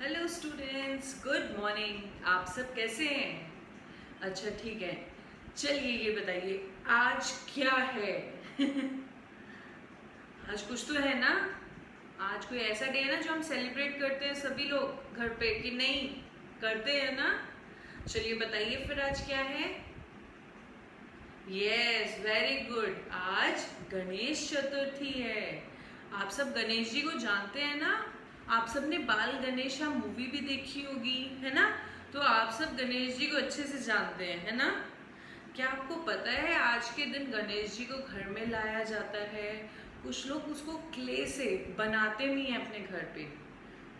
Hello students, good morning. आप सब कैसे हैं? अच्छा, ठीक है। चलिए ये बताइए, आज क्या है? आज कुछ तो है ना? आज कोई ऐसा डे है ना जो हम सेलिब्रेट करते हैं सभी लोग घर पे, कि नहीं? करते हैं ना? चलिए बताइए फिर, आज क्या है? Yes, very good. आज गणेश चतुर्थी है। आप सब गणेश जी को जानते हैं ना? आप सब ने बाल गणेशा मूवी भी देखी होगी, है ना? तो आप सब गणेश जी को अच्छे से जानते हैं, है ना? क्या आपको पता है आज के दिन गणेश जी को घर में लाया जाता है? कुछ लोग उसको क्ले से बनाते भी हैं अपने घर पे।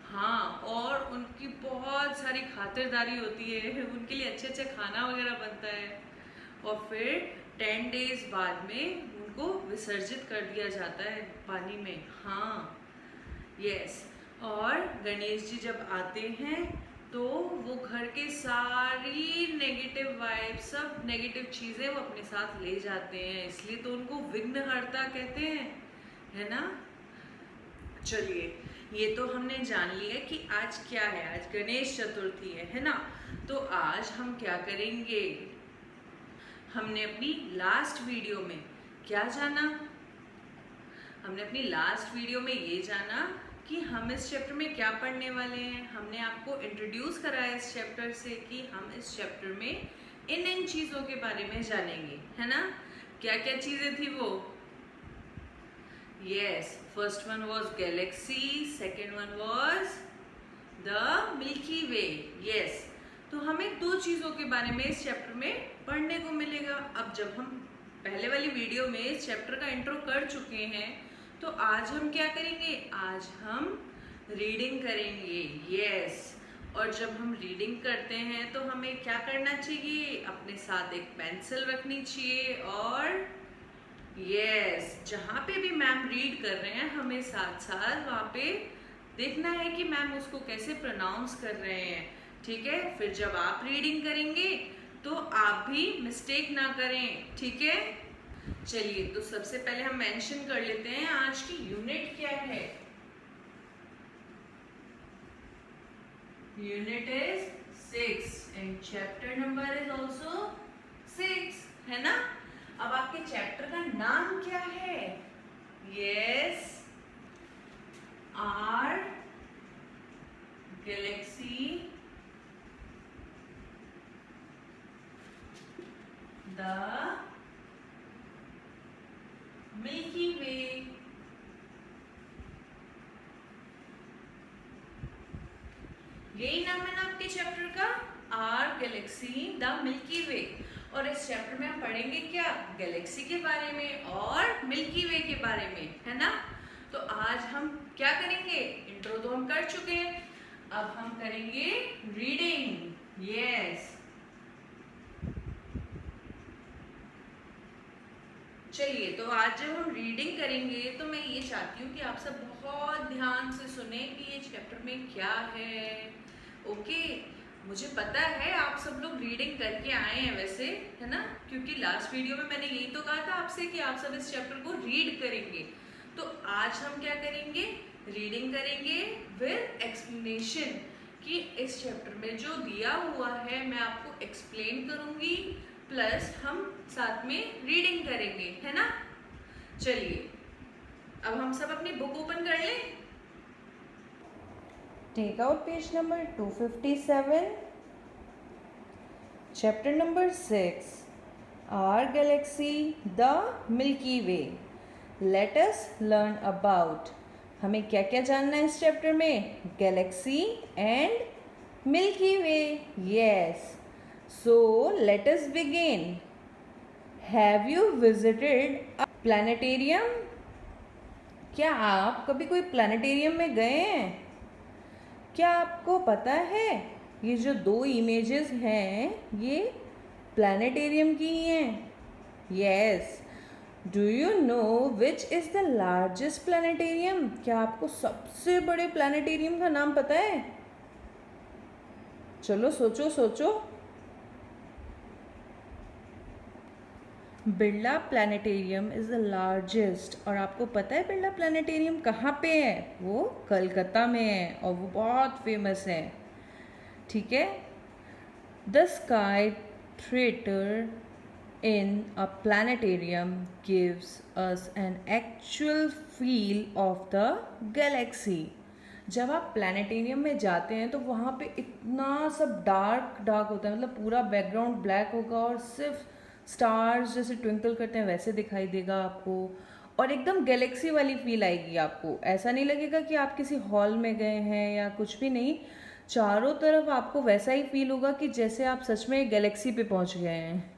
हाँ, और उनकी बहुत सारी खातिरदारी होती है, उनके लिए अच्छे अच्छे खाना वगैरह बनता है। और फिर 10 डेज बाद में उनको विसर्जित कर दिया जाता है पानी में। हाँ, यस। और गणेश जी जब आते हैं तो वो घर के सारी नेगेटिव वाइब, सब नेगेटिव चीज़ें वो अपने साथ ले जाते हैं, इसलिए तो उनको विघ्नहर्ता कहते हैं, है ना? चलिए, ये तो हमने जान लिया कि आज क्या है। आज गणेश चतुर्थी है ना? तो आज हम क्या करेंगे? हमने अपनी लास्ट वीडियो में क्या जाना? हमने अपनी लास्ट वीडियो में ये जाना कि हम इस चैप्टर में क्या पढ़ने वाले हैं। हमने आपको इंट्रोड्यूस कराया इस चैप्टर से कि हम इस चैप्टर में इन चीज़ों के बारे में जानेंगे, है ना? क्या क्या चीज़ें थी वो? Yes, first one was Galaxy, second one was the milky Way. Yes, तो हमें दो चीज़ों के बारे में इस चैप्टर में पढ़ने को मिलेगा। अब जब हम पहले वाली वीडियो में इस चैप्टर का इंट्रो कर चुके हैं, तो आज हम क्या करेंगे? आज हम रीडिंग करेंगे। यस, और जब हम रीडिंग करते हैं तो हमें क्या करना चाहिए? अपने साथ एक पेंसिल रखनी चाहिए, और यस, जहाँ पे भी मैम रीड कर रहे हैं हमें साथ साथ वहाँ पे देखना है कि मैम उसको कैसे प्रोनाउंस कर रहे हैं। ठीक है? फिर जब आप रीडिंग करेंगे तो आप भी मिस्टेक ना करें, ठीक है? चलिए, तो सबसे पहले हम मेंशन कर लेते हैं आज की यूनिट क्या है। Unit is 6 and chapter number is also 6, है ना? अब आपके चैप्टर का नाम क्या है? Yes, our galaxy the milky Way. यही नाम है ना आपके चैप्टर का? आर गैलेक्सी द मिल्की वे। और इस चैप्टर में हम पढ़ेंगे क्या? गैलेक्सी के बारे में और मिल्की वे के बारे में, है ना? तो आज हम क्या करेंगे? इंट्रो तो हम कर चुके हैं, अब हम करेंगे रीडिंग। यस, चलिए, तो आज जब हम रीडिंग करेंगे तो मैं ये चाहती हूँ कि आप सब बहुत ध्यान से सुने कि ये चैप्टर में क्या है। ओके, मुझे पता है आप सब लोग रीडिंग करके आए हैं वैसे, है ना? क्योंकि लास्ट वीडियो में मैंने यही तो कहा था आपसे कि आप सब इस चैप्टर को रीड करेंगे। तो आज हम क्या करेंगे? रीडिंग करेंगे विद एक्सप्लेनेशन, कि इस चैप्टर में जो दिया हुआ है मैं आपको एक्सप्लेन करूंगी, प्लस हम साथ में रीडिंग करेंगे, है ना? चलिए, अब हम सब अपनी बुक ओपन कर लें। Take out page number 257, chapter number 6, Our Galaxy, the Milky Way. Let us learn about. हमें क्या क्या जानना है इस चैप्टर में? Galaxy and milky Way. Yes, so let us begin. Have you visited a planetarium? क्या आप कभी कोई प्लानिटेरियम में गए हैं? क्या आपको पता है ये जो दो इमेजेस हैं ये प्लानिटेरियम की ही हैं? Yes, do you know which is the largest planetarium? क्या आपको सबसे बड़े प्लानिटेरियम का नाम पता है? चलो सोचो सोचो। Birla planetarium is the largest, और आपको पता है बिरला प्लानिटेरियम कहाँ पे है? वो कलकत्ता में है और वो बहुत फेमस है। ठीक है। The sky theatre in a planetarium gives us an actual feel of the galaxy. जब आप प्लानिटेरियम में जाते हैं तो वहाँ पे इतना सब डार्क डार्क होता है, मतलब पूरा बैकग्राउंड ब्लैक होगा और सिर्फ स्टार्स जैसे ट्विंकल करते हैं वैसे दिखाई देगा आपको, और एकदम गैलेक्सी वाली फील आएगी आपको। ऐसा नहीं लगेगा कि आप किसी हॉल में गए हैं या कुछ भी नहीं, चारों तरफ आपको वैसा ही फील होगा कि जैसे आप सच में गैलेक्सी पे पहुँच गए हैं।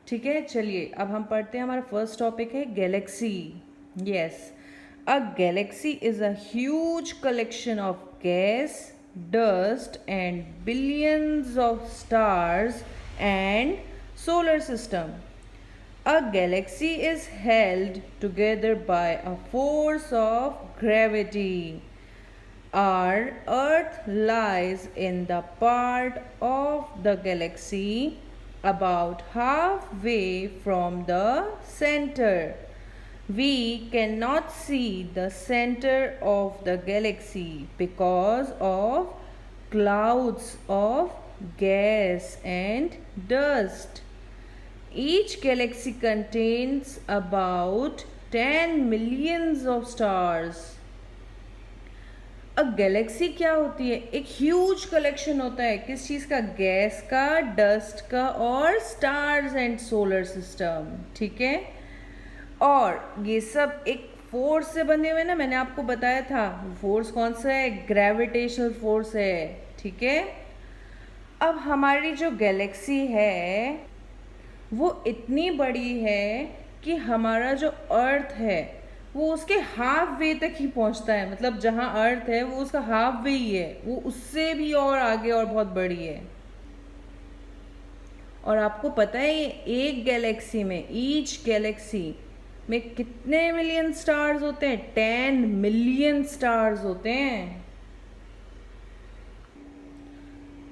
ठीक है, चलिए अब हम पढ़ते हैं। हमारा फर्स्ट टॉपिक है Galaxy. Yes, a Galaxy is a huge collection of gas, dust and billions of stars and solar system. A galaxy is held together by a force of gravity. Our Earth lies in the part of the galaxy about halfway from the center. We cannot see the center of the galaxy because of clouds of gas and dust. Each galaxy contains about 10 millions of stars. अब Galaxy क्या होती है? एक huge collection होता है, किस चीज़ का? Gas का, डस्ट का और स्टार्स एंड सोलर सिस्टम। ठीक है, और ये सब एक फोर्स से बने हुए ना, मैंने आपको बताया था। फोर्स कौन सा है? ग्रेविटेशनल फोर्स है। ठीक है, अब हमारी जो गैलेक्सी है वो इतनी बड़ी है कि हमारा जो अर्थ है वो उसके हाफ वे तक ही पहुंचता है, मतलब जहां अर्थ है वो उसका हाफ वे ही है, वो उससे भी और आगे और बहुत बड़ी है। और आपको पता है एक गैलेक्सी में, ईच गैलेक्सी में कितने मिलियन स्टार्स होते हैं? 10 मिलियन स्टार्स होते हैं।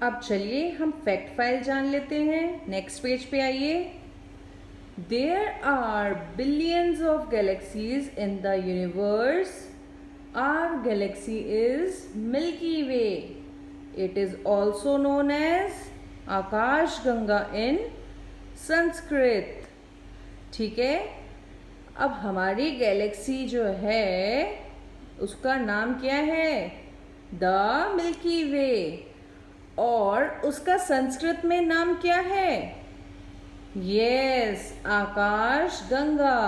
अब चलिए हम फैक्ट फाइल जान लेते हैं। नेक्स्ट पेज पे आइए। There are billions of galaxies in the universe. Our galaxy is Milky Way. It is also known as Akash Ganga in Sanskrit. ठीक है, अब हमारी गैलेक्सी जो है उसका नाम क्या है? द मिल्की वे। और उसका संस्कृत में नाम क्या है? Yes, Akash Ganga.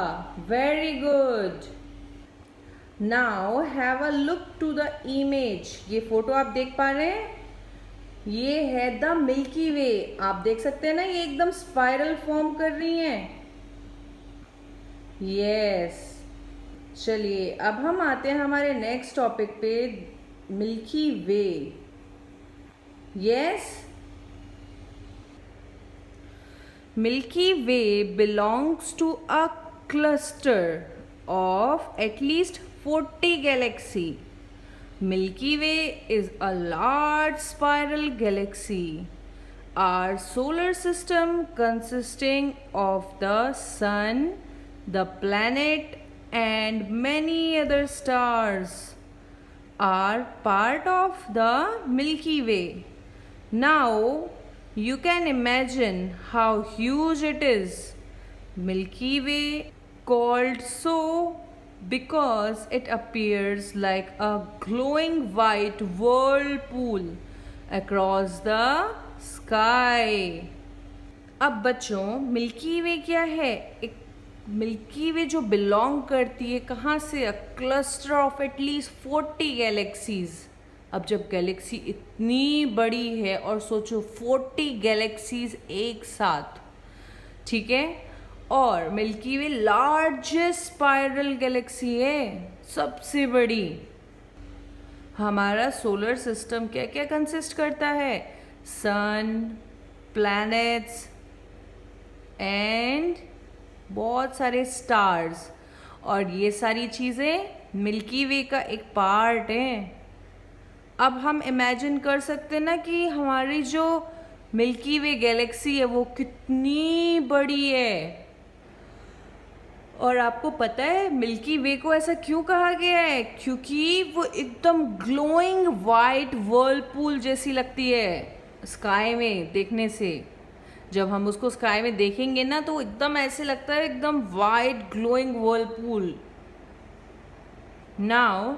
Very good. Now have a look to the image. ये फोटो आप देख पा रहे हैं? ये है द मिल्की वे। आप देख सकते हैं ना, ये एकदम स्पाइरल फॉर्म कर रही हैं। यस, चलिए अब हम आते हैं हमारे नेक्स्ट टॉपिक पे, Milky Way. Yes, Milky Way belongs to a cluster of at least 40 galaxies. Milky Way is a large spiral galaxy. Our solar system, consisting of the sun, the planet, and many other stars, are part of the Milky Way. Now, you can imagine how huge it is. Milky Way called so because it appears like a glowing white whirlpool across the sky. अब बच्चों, milky वे क्या है? एक milky वे जो belong करती है कहाँ से? अ क्लस्टर ऑफ एटलीस्ट 40 गैलेक्सीज। अब जब गैलेक्सी इतनी बड़ी है, और सोचो 40 गैलेक्सीज एक साथ, ठीक है, और मिल्की वे लार्जेस्ट स्पाइरल गैलेक्सी है, सबसे बड़ी। हमारा सोलर सिस्टम क्या क्या कंसिस्ट करता है? सन, प्लैनेट्स एंड बहुत सारे स्टार्स, और ये सारी चीज़ें मिल्की वे का एक पार्ट है। अब हम इमेजिन कर सकते हैं ना कि हमारी जो मिल्की वे गैलेक्सी है वो कितनी बड़ी है। और आपको पता है मिल्की वे को ऐसा क्यों कहा गया है? क्योंकि वो एकदम ग्लोइंग वाइट वर्लपूल जैसी लगती है स्काई में देखने से। जब हम उसको स्काई में देखेंगे ना तो एकदम ऐसे लगता है एकदम white glowing Whirlpool. Now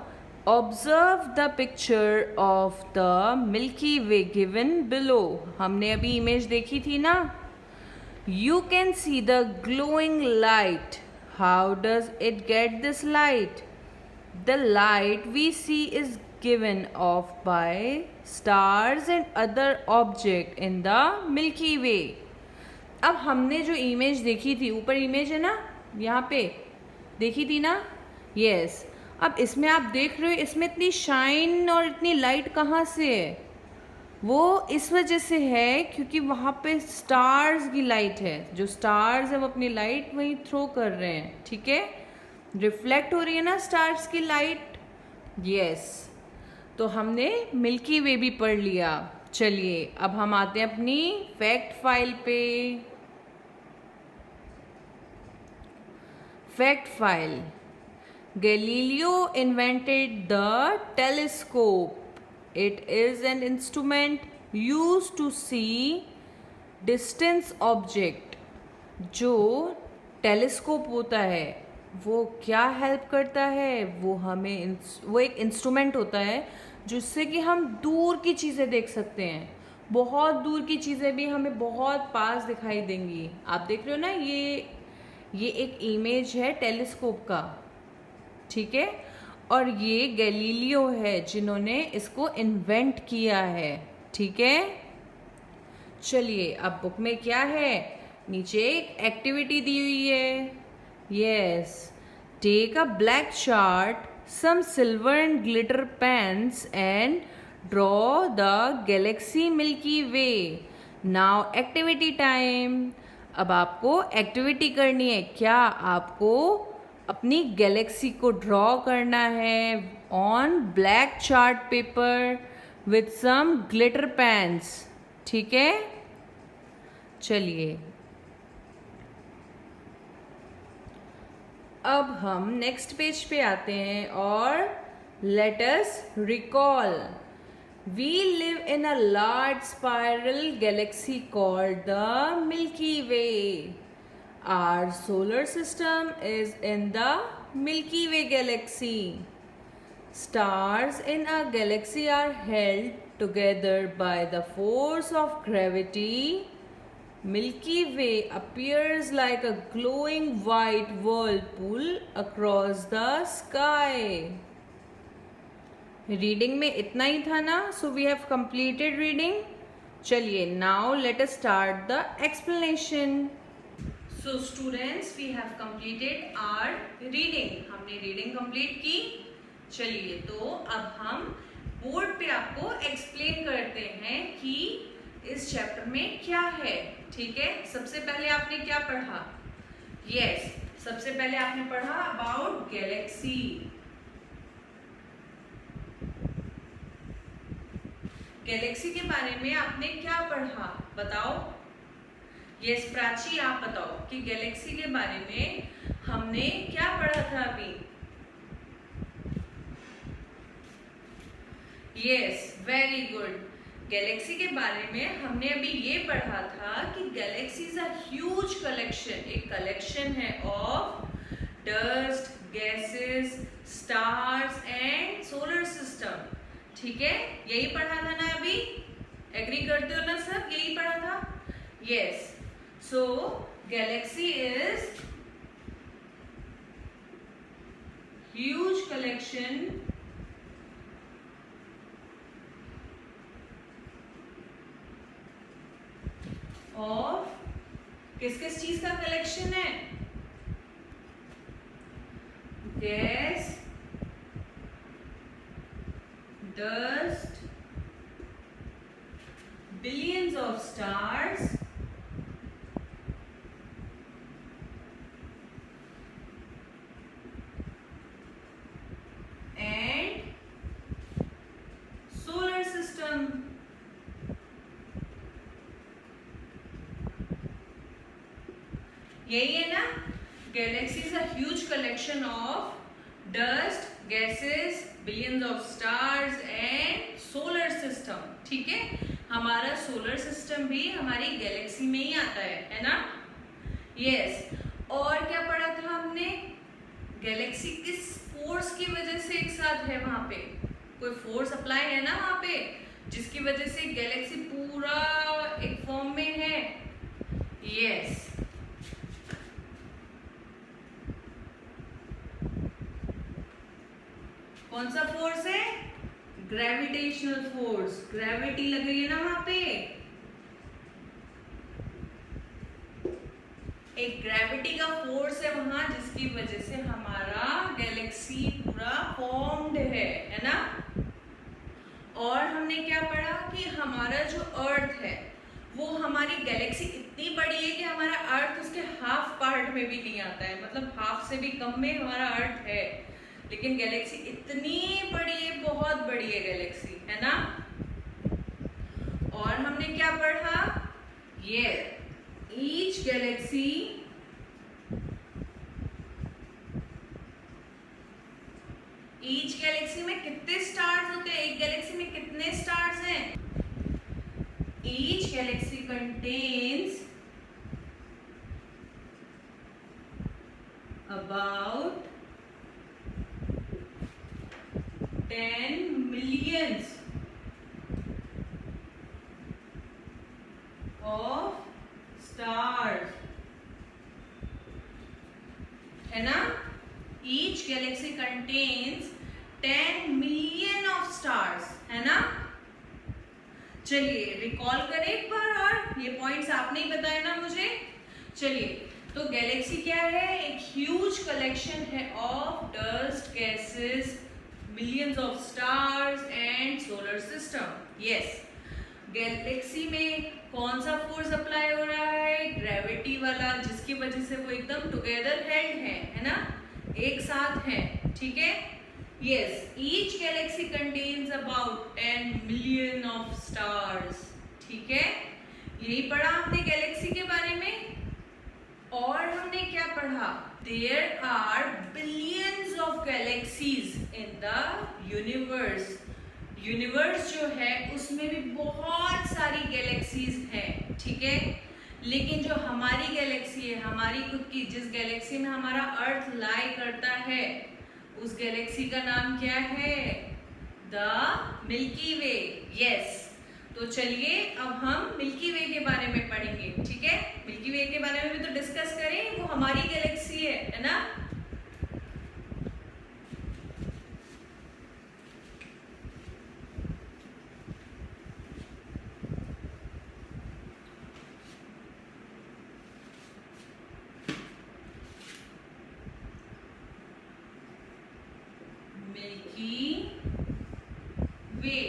observe the picture of the milky way given below. हमने अभी इमेज देखी थी ना। You can see the glowing light. How does it get this light? The light we see is given off by stars and other objects in the Milky Way. अब हमने जो image देखी थी, ऊपर इमेज है ना, यहाँ पे देखी थी ना, यस। अब इसमें आप देख रहे हो इसमें इतनी शाइन और इतनी लाइट कहाँ से है? वो इस वजह से है क्योंकि वहाँ पे स्टार्स की लाइट है। जो स्टार्स है वो अपनी लाइट वहीं थ्रो कर रहे हैं, ठीक है, रिफ्लेक्ट हो रही है ना स्टार्स की लाइट, यस। तो हमने मिल्की वे भी पढ़ लिया। चलिए अब हम आते हैं अपनी फैक्ट फाइल पे। Fact file. Galileo invented the telescope. It is an instrument used to see distance object. जो टेलीस्कोप होता है वो क्या हेल्प करता है? वो एक इंस्ट्रूमेंट होता है जिससे कि हम दूर की चीज़ें देख सकते हैं। बहुत दूर की चीज़ें भी हमें बहुत पास दिखाई देंगी। आप देख रहे हो ना, ये एक इमेज है टेलीस्कोप का, ठीक है। और ये गैलीलियो है जिन्होंने इसको इन्वेंट किया है, ठीक है। चलिए अब बुक में क्या है, नीचे एक एक्टिविटी दी हुई है, yes. Take a black chart, some silver and glitter pens and draw the galaxy milky way. Now activity time. अब आपको एक्टिविटी करनी है। क्या? आपको अपनी गैलेक्सी को ड्रॉ करना है on black chart paper with some glitter pens, ठीक है। चलिए अब हम नेक्स्ट पेज पे आते हैं और let us recall. We live in a large spiral galaxy called the milky way. Our solar system is in the Milky Way galaxy. Stars in a galaxy are held together by the force of gravity. Milky Way appears like a glowing white whirlpool across the sky. Reading में इतना ही था ना? So we have completed reading. चलिए now let us start the explanation. So students, we have completed our reading. हमने reading complete की। चलिए तो अब हम बोर्ड पे आपको explain करते हैं कि इस चैप्टर में क्या है, ठीक है। सबसे पहले आपने क्या पढ़ा? Yes, सबसे पहले आपने पढ़ा about galaxy. गैलेक्सी के बारे में आपने क्या पढ़ा बताओ? यस प्राची, आप बताओ कि गैलेक्सी के बारे में हमने क्या पढ़ा था अभी? Yes, very good. गैलेक्सी के बारे में हमने अभी ये पढ़ा था कि Galaxy is a huge collection, एक कलेक्शन है of dust, gases, stars and solar system, ठीक है। यही पढ़ा था ना अभी? एग्री करते हो ना सब? यही पढ़ा था, yes. So, galaxy is huge collection of किस चीज का कलेक्शन है? Gas, dust, billions of stars यही है ना? Galaxy is a huge collection of dust, gases, billions of stars and solar system. ठीक है, हमारा सोलर सिस्टम भी हमारी गैलेक्सी में ही आता है ना? यस। और क्या पढ़ा था हमने? गैलेक्सी किस फोर्स की वजह से एक साथ है वहां पे? कोई फोर्स अप्लाई है ना वहां पे, जिसकी वजह से गैलेक्सी पूरा एक फॉर्म में है। यस। कौन सा फोर्स है? Gravitational force. ग्रेविटी लग रही है ना वहां पे, एक ग्रेविटी का फोर्स है वहां, जिसकी वजह से हमारा गैलेक्सी पूरा फॉर्म्ड है ना? और हमने क्या पढ़ा कि हमारा जो अर्थ है वो, हमारी गैलेक्सी इतनी बड़ी है कि हमारा अर्थ उसके हाफ पार्ट में भी नहीं आता है, मतलब हाफ से भी कम में हमारा अर्थ है, लेकिन गैलेक्सी इतनी बड़ी है, बहुत बड़ी है गैलेक्सी, है ना? और हमने क्या पढ़ा? ये ईच गैलेक्सी में कितने स्टार्स होते हैं? एक गैलेक्सी में कितने स्टार्स हैं? Each Galaxy contains about 10 millions of stars, है ना? Each galaxy contains 10 million of stars, है ना? चलिए रिकॉल करें एक बार, और ये पॉइंट्स आपने ही बताए ना मुझे। चलिए, तो गैलेक्सी क्या है? एक ह्यूज कलेक्शन है of dust, gases, millions of stars and solar system. Yes. Galaxy में कौन सा फोर्स अप्लाई हो रहा है? ग्रेविटी वाला, जिसकी वजह से वो एकदम टुगेदर हेल्ड है ना? एक साथ है, ठीक है? Yes. Each Galaxy contains about 10 million of stars, ठीक है? यही पढ़ा हमने गैलेक्सी के बारे में। और हमने क्या पढ़ा? There are billions of galaxies in the universe. Universe जो है उसमें भी बहुत सारी गैलेक्सीज हैं, ठीक है? लेकिन जो हमारी गैलेक्सी है, हमारी खुद की, जिस गैलेक्सी में हमारा अर्थ लाई करता है, उस गैलेक्सी का नाम क्या है? The milky Way. यस। तो चलिए अब हम मिल्की वे के बारे में पढ़ेंगे, ठीक है? मिल्की वे के बारे में भी तो डिस्कस करें, वो हमारी गैलेक्सी है ना? मिल्की वे,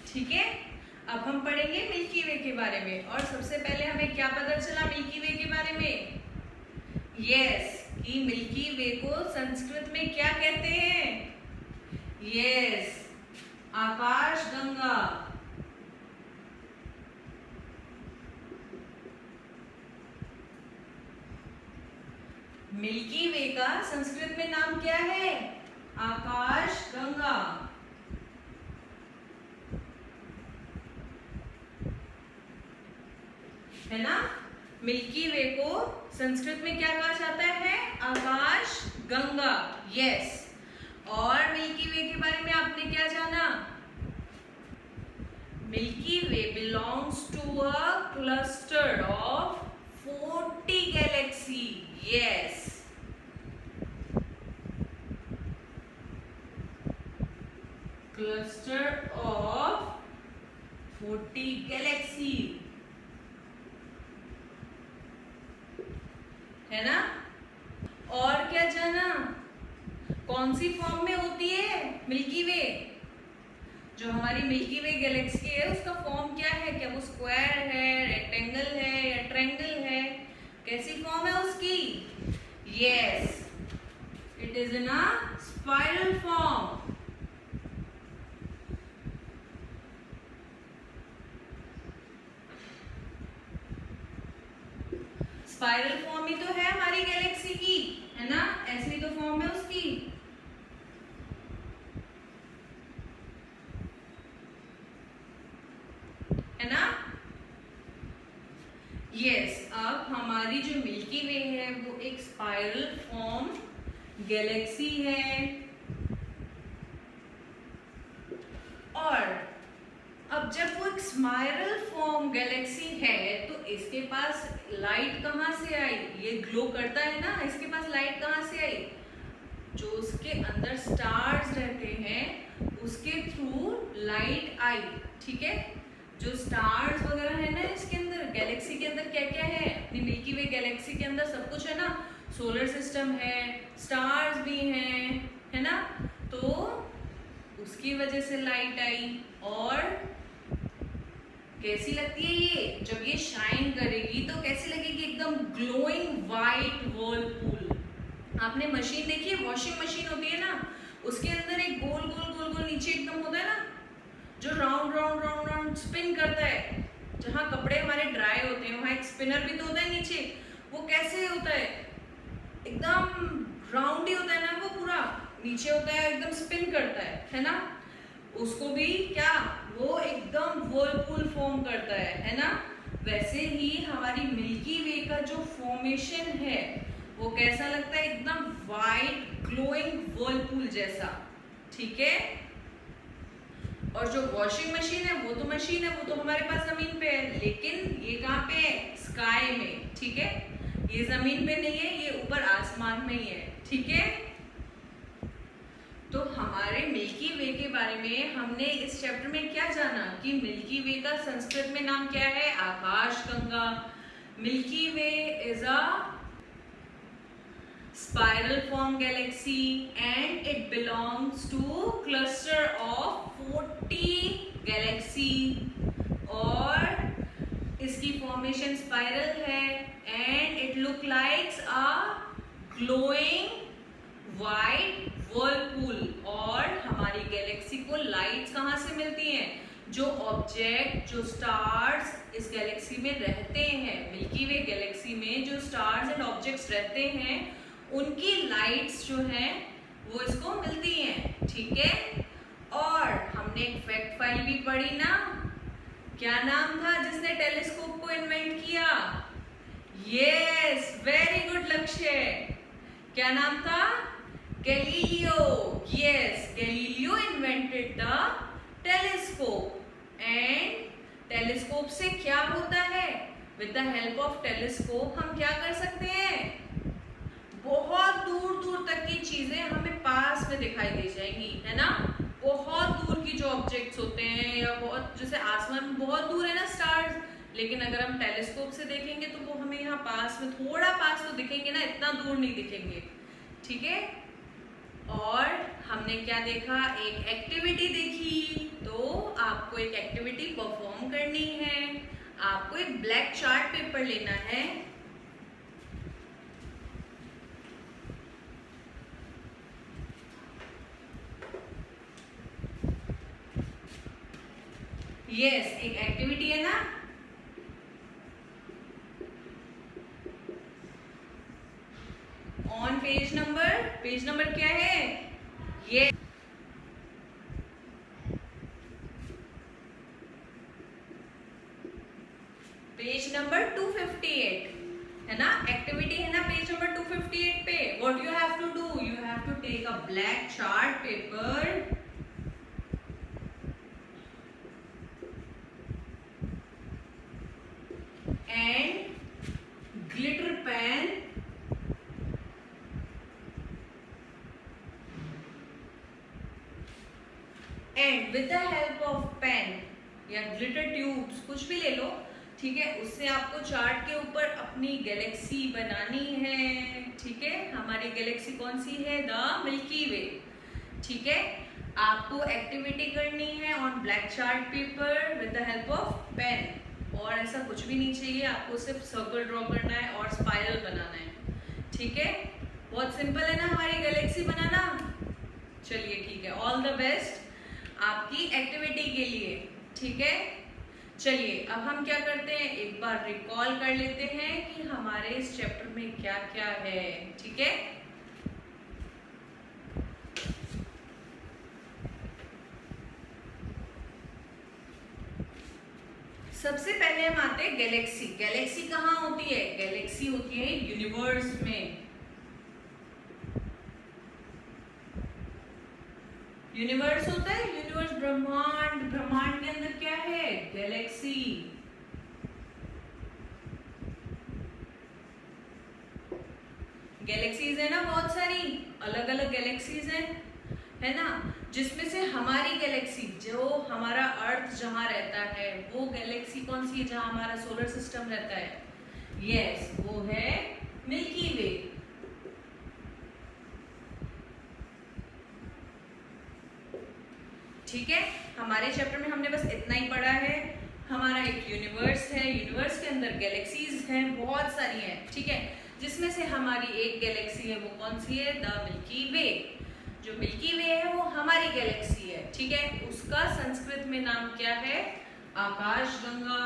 ठीक है? अब हम पढ़ेंगे मिल्की वे के बारे में। और सबसे पहले हमें क्या पता चला मिल्की वे के बारे में? यस, कि मिल्की वे को संस्कृत में क्या कहते हैं? यस, आकाश गंगा। मिल्की वे का संस्कृत में नाम क्या है? आकाश गंगा, है ना? मिल्की वे को संस्कृत में क्या कहा जाता है? आकाश गंगा। यस। और मिल्की वे के बारे में आपने क्या जाना? Milky way belongs to a cluster of 40 galaxy. Yes. Cluster of 40 galaxy, है ना? और क्या जाना? कौन सी फॉर्म में होती है मिल्की वे? जो हमारी मिल्की वे गैलेक्सी है उसका फॉर्म क्या है? क्या वो स्क्वायर है, रेक्टेंगल है या ट्रायंगल है? कैसी फॉर्म है उसकी? Yes, it is in a spiral form. Spiral form ही तो है हमारी गैलेक्सी की, है ना, ऐसी तो फॉर्म है उसकी। है ना? यस, अब हमारी जो मिल्की वे है वो एक स्पाइरल फॉर्म गैलेक्सी है। और अब जब वो एक स्पाइरल फॉर्म गैलेक्सी है तो इसके पास लाइट कहाँ से आई? ये ग्लो करता है ना, इसके पास लाइट कहाँ से आई? जो उसके अंदर स्टार्स रहते हैं उसके थ्रू लाइट आई। ठीक है, जो स्टार्स वगैरह है ना इसके अंदर, गैलेक्सी के अंदर क्या क्या है, अपनी मिल्की वे गैलेक्सी के अंदर सब कुछ है ना, सोलर सिस्टम है, स्टार्स भी हैं, है ना, तो उसकी वजह से लाइट आई। और कैसी लगती है ये? जब ये शाइन करेगी तो कैसी लगेगी? एकदम ग्लोइंग वाइट व्हर्लपूल। आपने मशीन देखी है, वॉशिंग मशीन होती है ना, उसके अंदर एक गोल गोल गोल गोल नीचे एकदम होता है ना, जो round round round round spin करता है, जहाँ कपड़े हमारे ड्राई होते हैं वहाँ एक स्पिनर भी तो होता है नीचे। वो कैसे होता है? एकदम राउंड ही होता है ना, वो पूरा नीचे होता है, एकदम स्पिन करता है ना। उसको भी क्या, वो एकदम व्हर्लपूल फॉर्म करता है ना। वैसे ही हमारी मिल्की वे का जो फॉर्मेशन है वो कैसा लगता है? एकदम वाइट ग्लोइंग व्हर्लपूल जैसा। ठीक है, और जो वॉशिंग मशीन है वो तो मशीन है, वो तो हमारे पास जमीन पे है, लेकिन ये कहाँ पे है? स्काई में। ठीक है, ये जमीन पे नहीं है, ये ऊपर आसमान में ही है। ठीक है, तो हमारे मिल्की वे के बारे में हमने इस चैप्टर में क्या जाना कि मिल्की वे का संस्कृत में नाम क्या है? आकाशगंगा। Milky way is a spiral form galaxy and it belongs to cluster of 40 galaxy और इसकी फॉर्मेशन स्पाइरल है and it look like a glowing white whirlpool। और हमारी गैलेक्सी को लाइट्स कहाँ से मिलती हैं? जो ऑब्जेक्ट, जो स्टार्स इस गैलेक्सी में रहते हैं, मिल्की वे गैलेक्सी में जो स्टार्स एंड ऑब्जेक्ट्स रहते हैं उनकी लाइट्स जो हैं वो इसको मिलती हैं। ठीक है, और हमने एक फैक्ट फाइल भी पढ़ी ना, क्या नाम था जिसने टेलीस्कोप को इन्वेंट किया? यस, वेरी गुड लक्ष्य, क्या नाम था? Galileo. Yes, Galileo invented the telescope. And telescope से क्या होता है? With the help of telescope हम क्या कर सकते हैं? बहुत दूर दूर तक की चीजें हमें पास में दिखाई दे जाएंगी, है ना। बहुत दूर की जो ऑब्जेक्ट्स होते हैं या बहुत, जैसे आसमान में बहुत दूर है ना स्टार्स, लेकिन अगर हम टेलीस्कोप से देखेंगे तो वो हमें यहाँ पास में, थोड़ा पास तो दिखेंगे ना, इतना दूर नहीं दिखेंगे। ठीक है, और हमने क्या देखा? एक एक्टिविटी देखी। तो आपको एक एक्टिविटी परफॉर्म करनी है। आपको एक ब्लैक चार्ट पेपर लेना है, यस, एक एक्टिविटी है ना, ऑन पेज नंबर क्या है? ये पेज नंबर 258 है ना, एक्टिविटी है ना पेज नंबर 258 पे। What you have to do? You have to take a black chart paper and glitter pen and with the help of pen या glitter tubes कुछ भी ले लो। ठीक है, उससे आपको चार्ट के ऊपर अपनी गैलेक्सी बनानी है। ठीक है, हमारी गैलेक्सी कौन सी है? The milky way. ठीक है, आपको एक्टिविटी करनी है on black chart paper with the help of pen, और ऐसा कुछ भी नहीं चाहिए, आपको सिर्फ सर्कल ड्रॉ करना है और स्पाइरल बनाना है। ठीक है, बहुत सिंपल है ना हमारी गैलेक्सी बनाना। चलिए ठीक है, ऑल द बेस्ट आपकी एक्टिविटी के लिए। ठीक है, चलिए अब हम क्या करते हैं, एक बार रिकॉल कर लेते हैं कि हमारे इस चैप्टर में क्या क्या है। ठीक है, सबसे पहले हम आते हैं गैलेक्सी। गैलेक्सी कहाँ होती है? गैलेक्सी होती है यूनिवर्स में। यूनिवर्स होता है, यूनिवर्स ब्रह्मांड, ब्रह्मांड के अंदर क्या है? गैलेक्सी। गैलेक्सीज है ना, बहुत सारी अलग अलग गैलेक्सीज हैं, है ना, जिसमें से हमारी गैलेक्सी, जो हमारा अर्थ जहां रहता है, वो गैलेक्सी कौन सी है जहां हमारा सोलर सिस्टम रहता है? यस, वो है मिल्की वे। ठीक है, हमारे चैप्टर में हमने बस इतना ही पढ़ा है। हमारा एक यूनिवर्स है, यूनिवर्स के अंदर गैलेक्सीज हैं, बहुत सारी हैं। ठीक है, जिसमें से हमारी एक गैलेक्सी है, वो कौन सी है? द मिल्की वे। जो मिल्की वे है वो हमारी गैलेक्सी है। ठीक है, उसका संस्कृत में नाम क्या है? आकाशगंगा।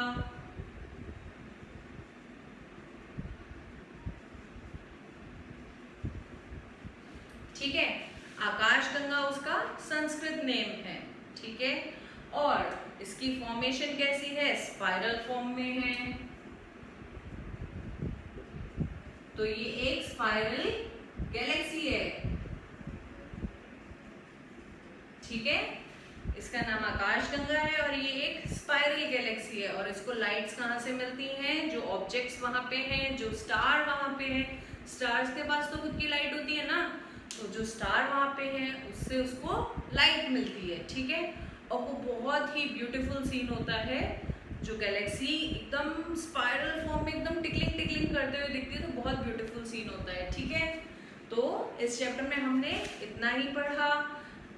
ठीक है, आकाशगंगा उसका संस्कृत नेम है। ठीक है, और इसकी फॉर्मेशन कैसी है? स्पाइरल फॉर्म में है। तो ये एक स्पाइरल गैलेक्सी है। ठीक है, इसका नाम आकाशगंगा है और ये एक स्पाइरल गैलेक्सी है। और इसको लाइट्स कहाँ से मिलती हैं? जो ऑब्जेक्ट्स वहां पे हैं, जो स्टार वहां पे हैं, स्टार्स के पास तो खुद की लाइट होती है ना, तो जो स्टार वहां पे हैं उससे उसको लाइट मिलती है। ठीक है, और वो बहुत ही ब्यूटीफुल सीन होता है। जो गैलेक्सी एकदम स्पाइरल फॉर्म में एकदम टिकलिंग टिकलिंग करते हुए दिखती है, तो बहुत ब्यूटीफुल सीन होता है। ठीक है, तो इस चैप्टर में हमने इतना ही पढ़ा।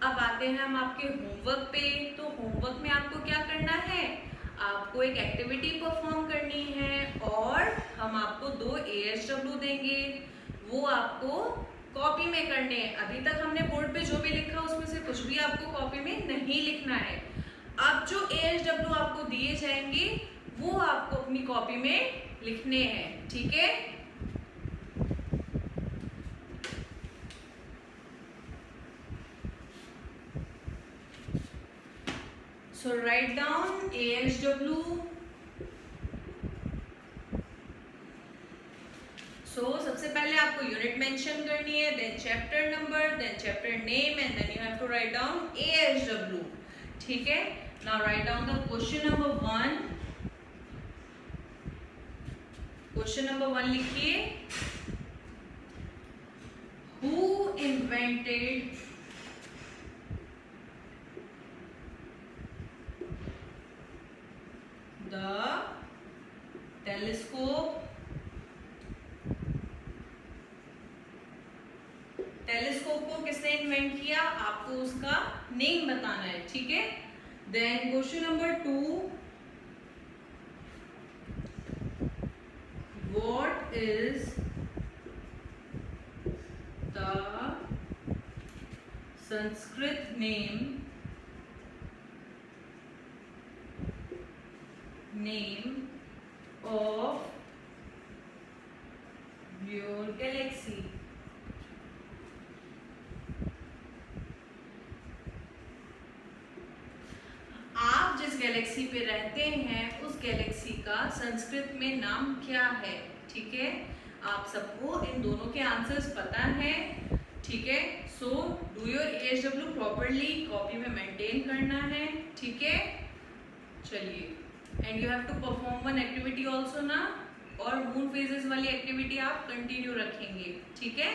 अब आते हैं हम आपके होमवर्क पे। तो होमवर्क में आपको क्या करना है? आपको एक एक्टिविटी परफॉर्म करनी है और हम आपको 2 ASW देंगे, वो आपको कॉपी में करने हैं। अभी तक हमने बोर्ड पे जो भी लिखा उसमें से कुछ भी आपको कॉपी में नहीं लिखना है। अब जो ASW आपको दिए जाएंगे वो आपको अपनी कॉपी में लिखने हैं। ठीक है, so write down ASW. So सबसे पहले आपको यूनिट मेंशन करनी है, then chapter number, then chapter name, and then you have to write down ASW. ठीक है, now write down the question number 1. Question number 1 लिखिए, who invented the telescope? Telescope को किसने इन्वेंट किया? आपको उसका नेम बताना है। ठीक है, then question number 2, what is the Sanskrit name of your galaxy? आप जिस गैलेक्सी पे रहते हैं उस गैलेक्सी का संस्कृत में नाम क्या है? ठीक है, आप सबको इन दोनों के आंसर्स पता है। ठीक है, so do your ASW properly, copy में मेंटेन करना है। ठीक है, चलिए, and you have to perform one activity also ना, और मून फेजेस वाली एक्टिविटी आप कंटिन्यू रखेंगे। ठीक है।